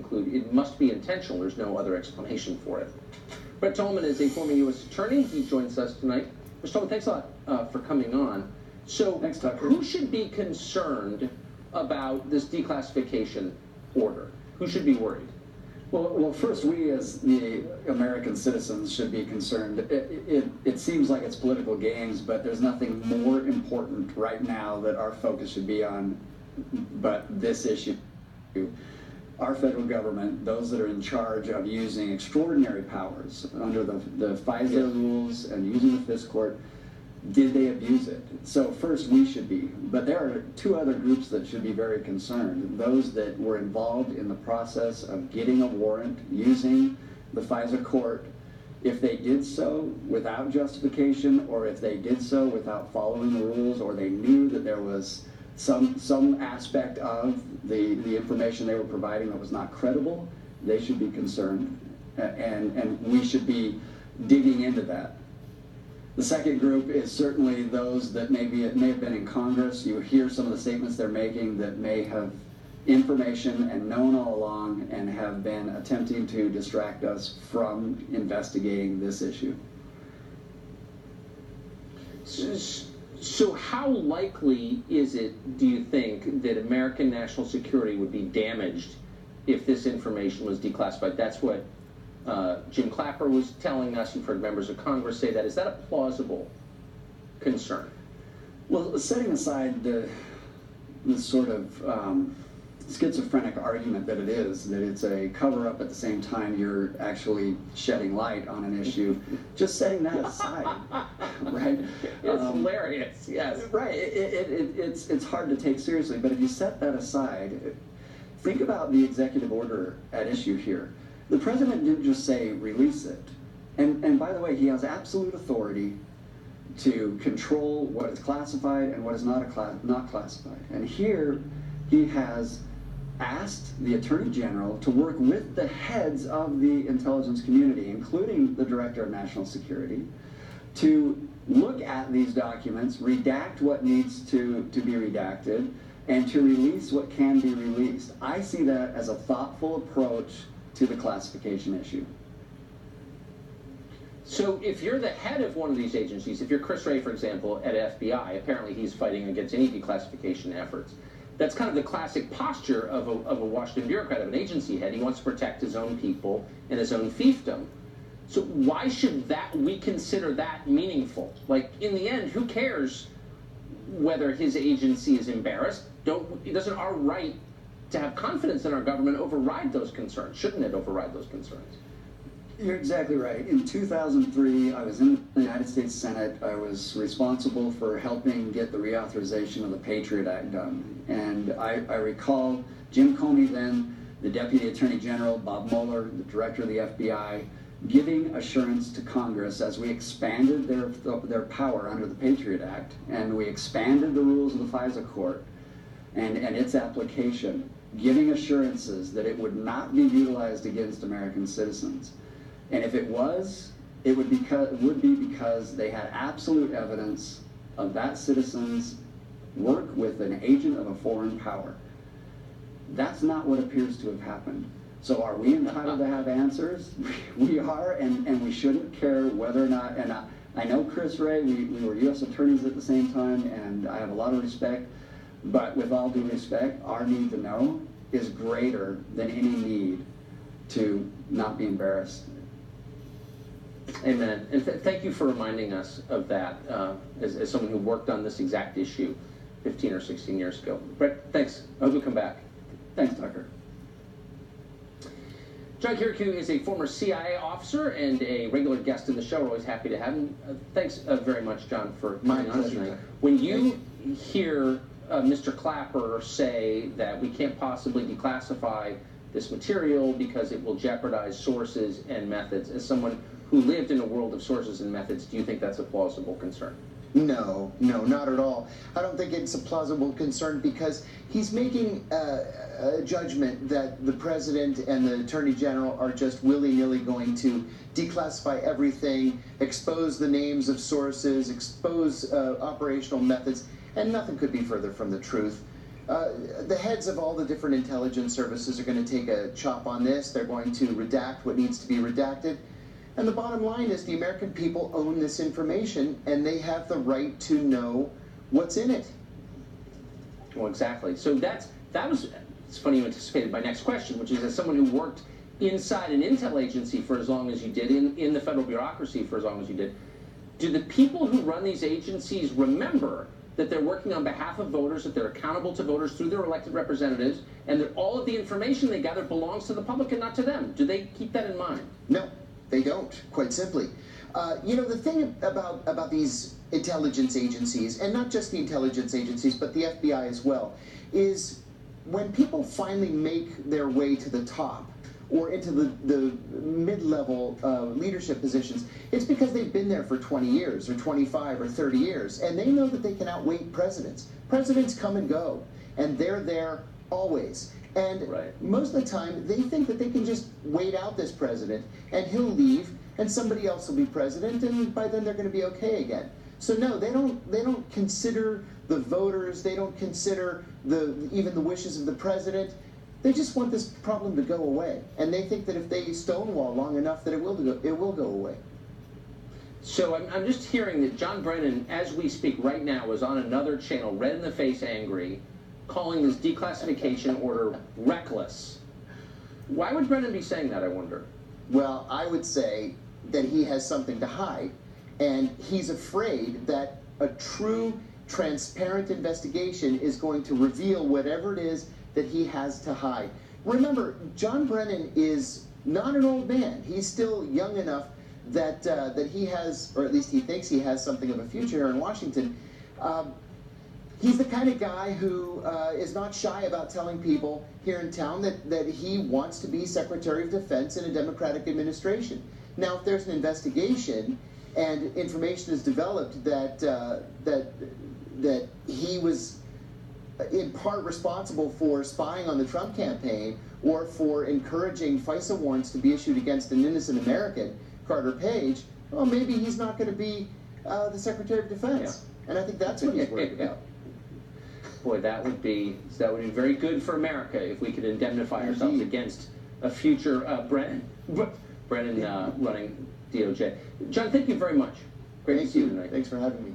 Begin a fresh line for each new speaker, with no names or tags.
conclude it must be intentional. There's no other explanation for it. Brett Tolman is a former U.S. attorney. He joins us tonight. Mr. Tolman, thanks a lot for coming on. So,
thanks, Tucker.
Who should be concerned about this declassification order? Who should be worried?
Well, first, we as the American citizens should be concerned. It seems like it's political games, but there's nothing more important right now that our focus should be on but this issue. Our federal government, those that are in charge of using extraordinary powers under the FISA rules and using the FIS court, did they abuse it? So first we should be, but there are two other groups that should be very concerned. Those that were involved in the process of getting a warrant using the FISA court, if they did so without justification, or if they did so without following the rules, or they knew that there was some aspect of the information they were providing that was not credible, they should be concerned, and we should be digging into that. The second group is certainly those that may have been in Congress. You hear some of the statements they're making that may have information and known all along and have been attempting to distract us from investigating this issue.
So how likely is it, do you think, that American national security would be damaged if this information was declassified? That's what Jim Clapper was telling us. You've heard members of Congress say that. Is that a plausible concern?
Well, setting aside the sort of schizophrenic argument that it's a cover-up at the same time you're actually shedding light on an issue, just setting that aside, right?
It's hilarious, yes.
Right, it's hard to take seriously, but if you set that aside, think about the executive order at issue here. The president didn't just say release it, and by the way, he has absolute authority to control what is classified and what is not classified. And here he has asked the Attorney General to work with the heads of the intelligence community, including the Director of National Security, to look at these documents, redact what needs to be redacted, and to release what can be released. I see that as a thoughtful approach to the classification issue.
So if you're the head of one of these agencies, if you're Chris Wray, for example, at FBI, apparently he's fighting against any declassification efforts. That's kind of the classic posture of a Washington bureaucrat, of an agency head. He wants to protect his own people and his own fiefdom. So why should we consider that meaningful? Like, in the end, who cares whether his agency is embarrassed? Doesn't our right to have confidence in our government override those concerns? Shouldn't it override those concerns?
You're exactly right. In 2003, I was in the United States Senate. I was responsible for helping get the reauthorization of the Patriot Act done. And I recall Jim Comey, then the Deputy Attorney General, Bob Mueller, the Director of the FBI, giving assurance to Congress as we expanded their power under the Patriot Act, and we expanded the rules of the FISA court and its application, giving assurances that it would not be utilized against American citizens. And if it was, it would be because they had absolute evidence of that citizen's work with an agent of a foreign power. That's not what appears to have happened. So are we entitled to have answers? We are, and we shouldn't care whether or not, and I know Chris Wray, we were U.S. attorneys at the same time, and I have a lot of respect, but with all due respect, our need to know is greater than any need to not be embarrassed.
Amen. And thank you for reminding us of that as someone who worked on this exact issue 15 or 16 years ago. Brett, thanks. I hope you'll come back.
Thanks, Tucker.
John Kirikou is a former CIA officer and a regular guest in the show. We're always happy to have him. Thanks very much, John, for coming on tonight. When you hear Mr. Clapper say that we can't possibly declassify this material because it will jeopardize sources and methods, as someone who lived in a world of sources and methods, do you think that's a plausible concern?
No, not at all. I don't think it's a plausible concern because he's making a judgment that the president and the attorney general are just willy-nilly going to declassify everything, expose the names of sources, expose operational methods, and nothing could be further from the truth. the heads of all the different intelligence services are going to take a chop on this. They're going to redact what needs to be redacted. And the bottom line is the American people own this information, and they have the right to know what's in it.
Well, exactly. So it's funny you anticipated my next question, which is, as someone who worked inside an intel agency for as long as you did, in the federal bureaucracy for as long as you did, do the people who run these agencies remember that they're working on behalf of voters, that they're accountable to voters through their elected representatives, and that all of the information they gather belongs to the public and not to them? Do they keep that in mind?
No, they don't, quite simply. You know, the thing about these intelligence agencies, and not just the intelligence agencies, but the FBI as well, is when people finally make their way to the top, or into the mid-level leadership positions, it's because they've been there for 20 years, or 25, or 30 years, and they know that they can outweight presidents. Presidents come and go, and they're there always. And most of the time, they think that they can just wait out this president, and he'll leave, and somebody else will be president, and by then they're going to be okay again. So no, they don't consider the voters, they don't consider even the wishes of the president. They just want this problem to go away, and they think that if they stonewall long enough that it will go away.
So I'm just hearing that John Brennan, as we speak right now, is on another channel, red in the face, angry, calling this declassification order reckless. Why would Brennan be saying that, I wonder?
Well, I would say that he has something to hide, and he's afraid that a true, transparent investigation is going to reveal whatever it is that he has to hide. Remember, John Brennan is not an old man. He's still young enough that that he has, or at least he thinks he has, something of a future here in Washington. He's the kind of guy who is not shy about telling people here in town that he wants to be Secretary of Defense in a Democratic administration. Now, if there's an investigation and information is developed that that he was in part responsible for spying on the Trump campaign, or for encouraging FISA warrants to be issued against an innocent American, Carter Page, well, maybe he's not going to be the Secretary of Defense. Yeah. And I think that's what he's worried about.
Boy, that would be very good for America if we could indemnify ourselves against a future Brennan running DOJ. John, thank you very much. Great to see you tonight.
Thanks for having me.